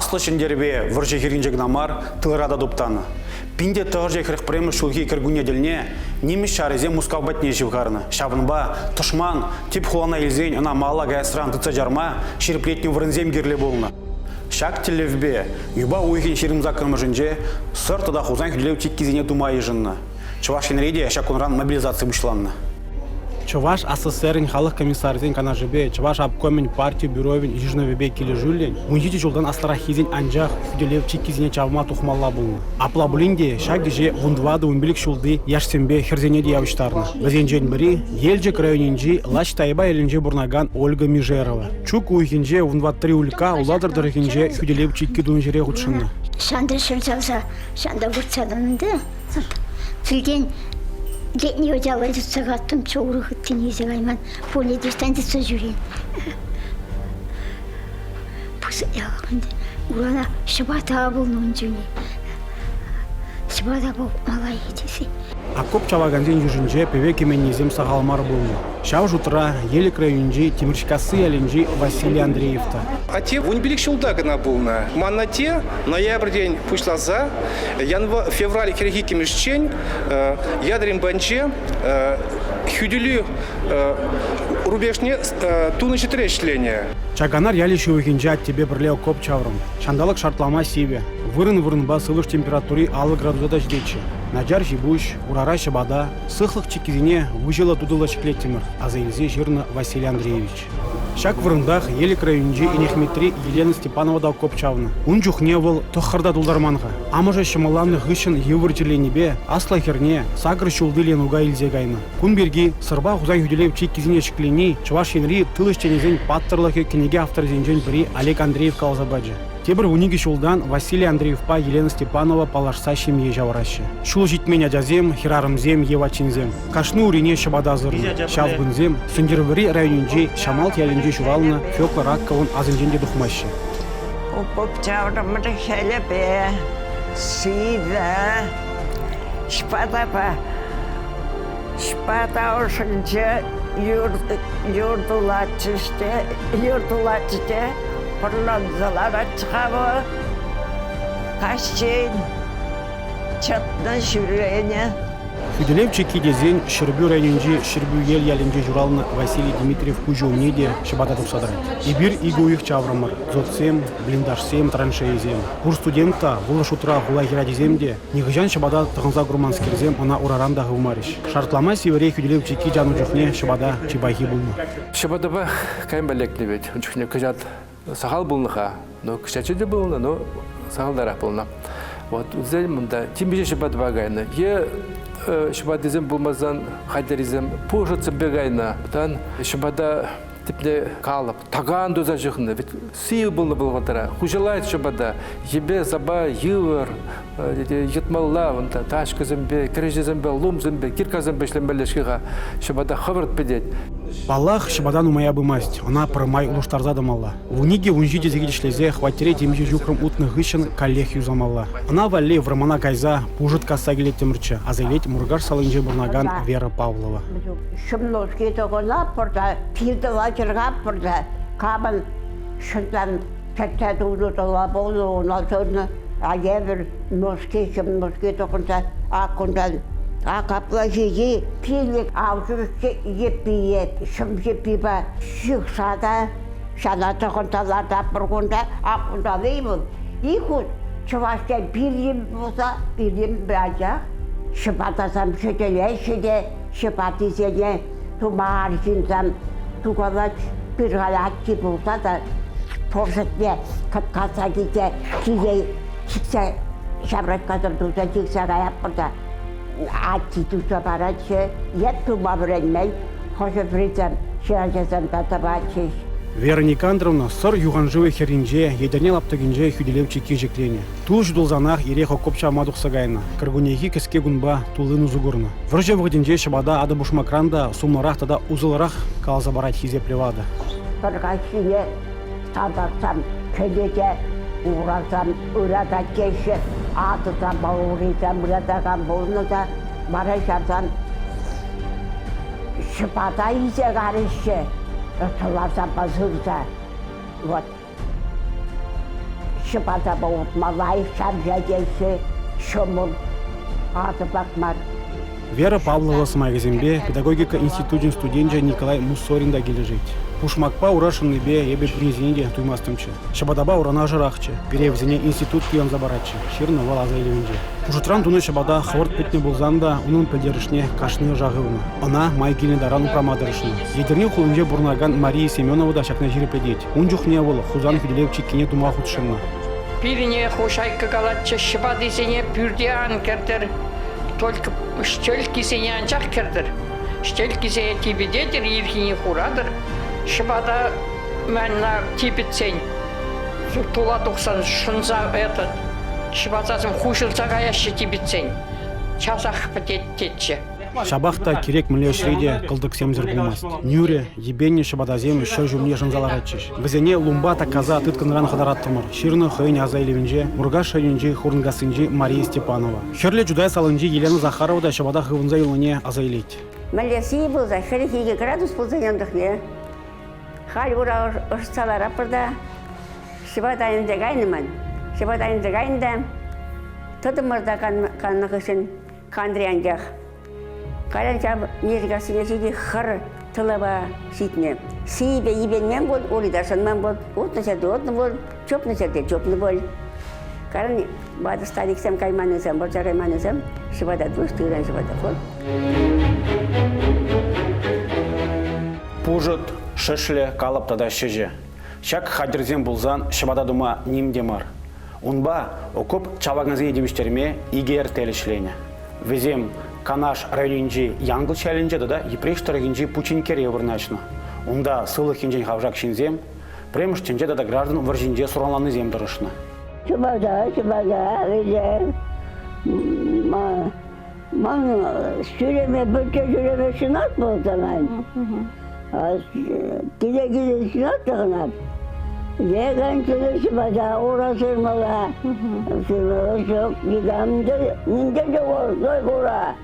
Аслы шендербе выржы херинжек намар тылырада доптаны. Пинде тығырже кірік премі шулхи кіргуне ділне, неміс шарезе мускавбатне живгарны. Шабынба, тұшман, тип хулана елзен, ана мала гайсран тұтса жарма, шерплетне вырынзем герле болны. Шак телевбе, юба уйхен шерім закырмы жынже, сыртыда хузан хілеу теккізіне тумайы жынны. Чувашин реде шакунран мобилизация бұшланны. Чуваш СССР халық комиссарзен канажыбе, Чуваш обкомен партию бюровен ижнавебе келі жүлден, унжите жылдан астара хизен анжақ хүделев чеккізіне чавма тухмалла болны. Апла бұлінде шак же вундвады унбилік шулды яшсембе херзене деявыштарны. Бізенжен бірі, елжек районенжи Лач Тайба елінже бұрнаган Ольга Межерова. Чук уйхенже вундваттыры улька уладырдырыхенже хүделев чекки дунжере ғутшынны. Шанды шыржалса, шанда ғұртсадымды, білген летний одеяло сағаттым чоғыры ғыттен езі ғайман поле дистанция жүрен. Бұсы яғынды ұрана шыбата болуын жүне. Шыбата бол малай етесі. Акоп чаваганзен жүжінже певеке мен незем сағалмар болны. Шау жутыра елік районжи Тимиршкасы әлінжи Василий Андреевта. Ате унбилик шулдагына болна. Маннате ноябрь день пушлаза, февраль кереги кемишчень, ядрим банче, хюдюлю рубежне туны четырешления. Чаганар яли шугенже от тебе бірлеу коп чаврым. Шандалык шартлама себе. Вырын ба сылыш температури 6 градусада ждечі. Наджар жибуш, урара шабада, сыхлық чекизине выжила тудыла шеклеттимір, а за елзе жирна Василий Андреевич. Шак вырындах елік районжи инехметри Елена Степанова да копчавны. Он жухне был тохарда дулдарманға. Амыжа шымыланы ғышын евіртеленебе, асла херне, сагыр шулдылен уга елзе гайны. Кун берги сырба хузан хүделев чекизине шекленей, чуваш енри тылыш ченезен паттырлығы кенеге автор зенжен бірі Олег Андреев калзабаджи. Тебір униги шулдан Василий Андреевпа Елена Степанова палашса шемье жаврашы. Шул житмен аджазем, хирарымзем, евачинзем. Кашны урине шабада зырны. Шавгынзем, сүндервери районенже шамал тяленже журалны Фёкла Ракковын азынженде духмашы. Укуп чаврымды хелепе, сида, шпатапа, шпата ошынче юртулатчыште, Пырланзалара çıkabı, kaşçın, çatna şürüğüne. Хүделев чекидезен Шырбю районенже Шырбю ел ялинже журалны Василий Дмитриев кужуунеде шыбата тупсадар. Ибир игуих чаврамыр, зотсем, блиндашсем, траншеезем. Кур студентта вулыш утра гула хирадиземде, нигыжан шыбада тығынза гурманскерзем она ураран да гумариш. Шартлама севере Хүделев чеки жану жухне шыбада чибахи булны. Шыбада ба кайым бәлеклі бет, жухне күжат сағал болныға, но күшәчі де болны, но сағалдарақ болны. Вот, үзел мұнда, тем беже шыбады бағайны. Шыбадызым болмазан қайдарызым пұжытсы бегайны. Бұдан шыбада тіпне қалып, таған доза жүхні, сыйыл болны болғандара. Хұжалайды шыбада, ебе заба йывыр, етмалла, ташқызымбе, кережезімбе, лумзымбе, кирказымбе шлембелешкіға шыбада хабырт бедет. Баллах шыбадан умая бымасть, она пырмай улуштарза дамалла. Вуниге унжиде зегидешлезе хватере темжи жукрым утны гыщын коллег юзамалла. Она валле врамана кайза пужит касса гелет темрча, а заилет мургаш салынже бурнаган Вера Павлова. Шымноски тоғына пұрда, пирді лачырға пұрда, қабын шындан кәтті ұлытыла болды, онал сөрні, ағебір носки шымноски тоғынса ақындан. Ақапла жеге пилік аузырышке еппейет, шым жеппейба шықсада, шана тұғынталарда бұрғында ақындалаймын. Иқұд, чываштан пилім болса, пилім бәжақ, шыпатасам шетелешіде, шыпатысене тұмағар жинсам, тұғалач бір ғалатчы болса да, порсетне қытқаса кете, кейе шықса, шабратқадыр тұлса шықса ғаяп бұрда. Аттитуса барачы, етту бабыренмей, хошы притсам, шыражасам татабачыш. Вера Никандровна сыр юғанжывы херинже, едерне лаптыгінже хүделев чеки жеклене. Тул жудылзанақ ерехо копча мадуқ сағайны, кіргунеги кіске гунба тулын ұзығырны. Вырже вғыденже шыбада ады бұшмакран сумларақ тада ұзылырақ қалза барат хизеп левады. Бірғашыне табақсам, кәдеге uğrasam, ırada geçip, atırsam, bağırırsam, ıradağım bolunu da barışarsam, şıpata ise karışı, ıtılarsam, basırsa, шыбада болып, малай шаржадесі, шымыл, аты бақмар. Вера Павлова Самайгазембе педагогика институтын студенча Николай Муссоринда кележет. Пушмакпа урашынны бе ебе президенте туймастымчы. Шабадаба урана жырахчы, перевзене институт киям забарачы, ширны валаза илевенже. Пушутран туны шабада хаварт петне булзанда, унын пілдерішне кашны жағывны. Она майгиліне даран упрамадырышны. Едерне хулынже бурнаган Мария Семенова да шакна жирепедеть. Унжух не было, хузан фиделевчи кине тума худшынна. Пиріне хошайка галатчы шыбадысене пүрдеан кердір. Только штель кисене анчақ кердір. Штель кисене тибедетір, ерхине хурадыр. Шыбада мәнна тибетсен. Тула 90 шынза этот. Шыбадасым хушылса гаяшы тибетсен. Часақ бітеттетші. Шабахта керек мілешреде қылдық семзір болмаст. Нюре, ебенне шабадазем шо жүмне жынзаларатчыш. Бізене лумбата каза тыткынран қадараттымыр. Ширны хыйн аза елевенже, Мургаш шайынже хурнгасынже Мария Степанова. Шерле жудай салынже Елена Захарова да шабада хывынза еліне аза елейді. Малеси болса, 42 градус болса ендіхне. Хал ура ұрсалар апырда. Шыбадайын дегайныман. Шыбадайын дегайында. Тұдымырда қанық үшін қандриянжақ. Қаранча мезгасыне сиди хыр тылыба ситне. Сибе ибенмен бол, олидарсанмен бол, отнасады отны бол, чопнасады чопны бол. Каран бады стадиксам кайманысам, борча кайманысам, шыбада душ, тыран шыбада бол. Пужыт, шышле, калып тада шеже. Шак хадерзен булзан шыбада дума нимдемар. Унба окоп чавагназы едеміштерме игер телешлені. Везем Канаш районинжи янгыл чәлінже да епрештарыгинжи пучинкере вырначно. Унда сылых инжен хавжак шинзем, премыш ченже да граждан варжинже суранланы зем дырышны. Шыбада, везе. Ман сүреме, bütçe сүреме шынат болса мен. Киде шынат тағынат. Еган чыды шыбада, ура сырмала. Сырмала жоқ, егамды, нинде жоқ, зой бура.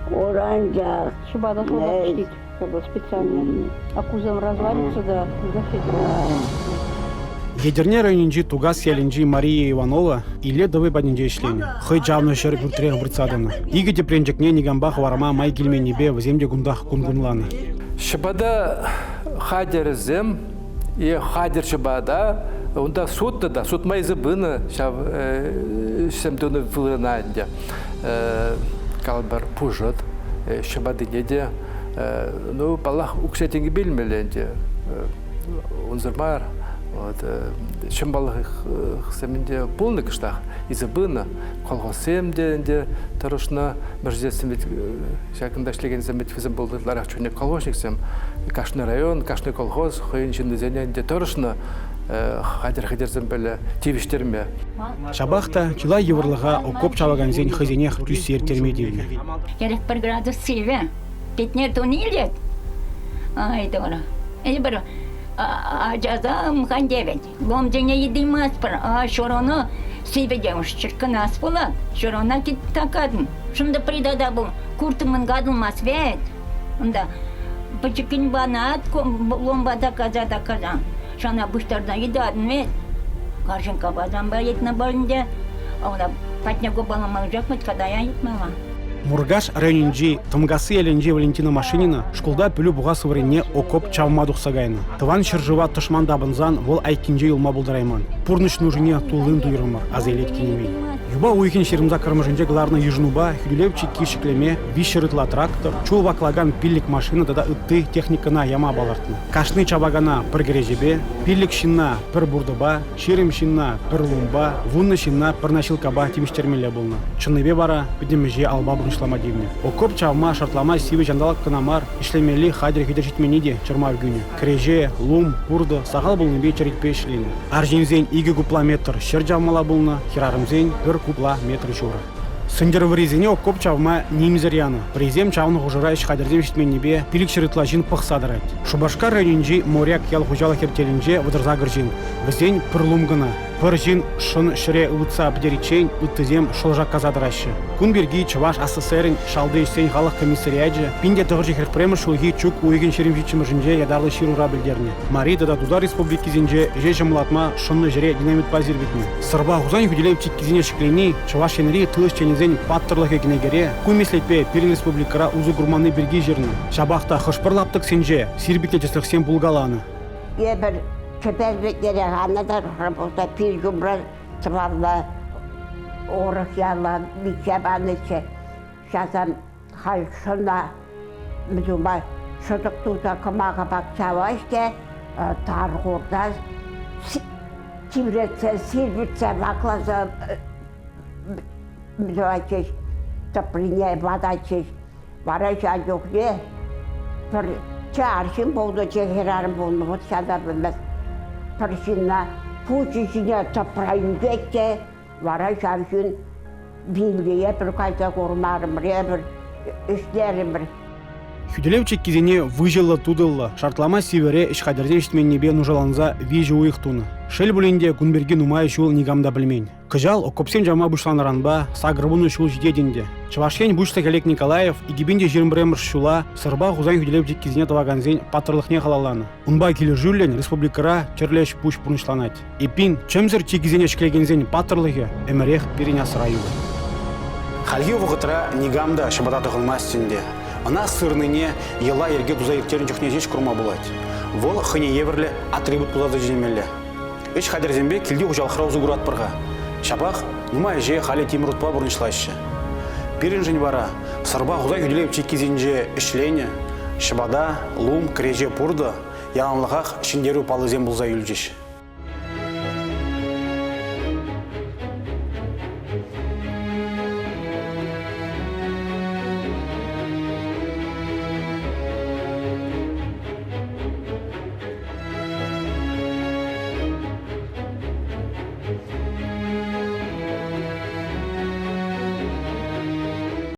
Оранжақ. Шыбада солдат штит, как бы специально. А кузов развалится, да, Едерне районинжи Тугас ялинжи Мария Иванова иле дывы бадинже ишлени. Хый жавны шыр бүртірех бірцадыны. Игі депренжекне негамбах варама май келменебе віземде гундах кунгунланы. Шыбада хадерзем и хадер шыбада, онда сутты да, сут майзы быны шав шемтуны вылынайынде. Калбар пужат, шыбады неде, ну, балах укшетенге білмеленде. Унзырмар, чем балах семенде полный кыштах, из-за бына, колхоземде, тарушна, мержесем ведь шакында шлеген замет физем болдыларах чуне колхозниксем, кашны район, кашны колхоз, хойынчын зененде тарушна, хадер-хадерзем бәлі тевіштерме. Шабахта кила еврлыға окоп чаваганзен хызенех түсер термедевне. 41 градус севе, петнер тонилет. Ай, дора. Эй, бро, жаза мхан 9. Ломдене едимас пар, шороно севе девуш, чирканас полат. Шорона кит такадым. Шунда придада был, куртымын гадылмас вет. Онда, почекин банат, ломбада каза. Шана бұштарда едадын вет. Қаршынка базан ба етна барынде. Ауна патняго баламал жақмыт, когда я етмала. Мургаш районинжи Тымгасы ялинжи Валентина Машинина школда пүлі бұға сывырыне окоп чавмадуқ сагайны. Тыван шыржыва тұшманда бынзан вол айкинже юлма болдырайман. Пурныш нужыне тулын туйрымыр, аз елет кенемей. Юба уйкен шерімза кырмыжынже гларны ежнуба хүлелевчі кишіклеме вишерытла трактор, чул ваклаган пиллик машина да ытты техникана яма балартны. Кашны чабагана пір кережебе, пиллик шинна пір бурдыба, шерім шинна пір лумба, вунны шинна пір насилкаба тимиштермеле болны. Чыныбе бара бідіміже алба бұрышлама девне. Окоп чавма шартлама сивы жандалак кынамар, ишлемели хадер хидершитмениде чырма үгүні. Кереже, лум, бурды, сағал болны бе черетпе ишлені. Аржензен игі купла метр шер жавмала болны, хирарымзен бір купла метр журы. Сындер вырезене окоп чавма немзеряны. Презем чавны хужыра иш хадерзем шитменнебе пилик шырытлажин пықсадырать. Шубашкар районинжи моряк ял хужала хертелинже вадырзагыржин. Візден пір лум гына. Пыр жин шын шыре ұлытса бідеречен үттізем шылжақ казадырашы. Күн берги Чуваш СССР-ін шалды істен халық комиссариаджы, пинде тұғыр жекер премі шулги чук уйген шеремжичіміржінже ядарлы ширура білдерні. Марида да Дуда республикизінже же жымылатма шынны жіре динамит базир бітні. Сырба ғузан хүделеп чеккізіне шіклені, Чуваш енри тылыш ченезен паттырлық екенегере, күн меслетпе Пирин республикара узы гурманы берги жерні. Шабақта хышпырлаптық сенже, сирбекетесілік сен бұлгаланы. Ебір köpekleri hanıdır, burada bir gümrü sıvalla, oruç yalla, bir kebanlıçı, şazam halkına, müzuma, çocuk tuta kımağa bak çavaşke, tarıqurda, çivretse, sirbitse, baklasa, müzuma çeş, tıprinye, vada çeş, varacak yok diye, çağırışım buldu, çekerarım buldu, şazam bilmez. Parşinla puçişine taprayın geçe, varacağım bildiğe bir kayda korumarım, bir işlerim bir. Хүделев чеккизине выжилы тудылы, шартлама севере ишқадерде іштменнебе нужаланза вижи уйықтуны. Шел бүлінде күнберге нумай шул нигамда білмейн. Кыжал окопсен жама бушланранба, сагрыбуны шул жидедінде. Чывашкен бушта Олег Николаев игибинде жирмбремір шула, сырба ғузан хүделев чеккизине таваганзен патырлықне қалаланы. Унба келі жүрлен республикара черлеш буш пұрнышланать. Ипин, чемзір чеккизине шкілегензен патырлығы, әмірех берен асырайылы. Халги вғытра нигамда шабата тұғылмас тінде. Она сырныне ела ерге дуза ертерін жүхне жеш құрма болайды. Вол хыне еверлі атрибут бұлады жинемелі. Үш қадерзенбе келді ұжалқыра ұзы күрат бұрға. Шабақ, нұмай же халі темір ұтпа бұрыншылайшы. Бірін жын бара, сырба ғузай хүделеп чеккезенже ішлене, шабада, лум, кіреже пұрды, яланлығақ шындеру палызен бұлза үлжеш.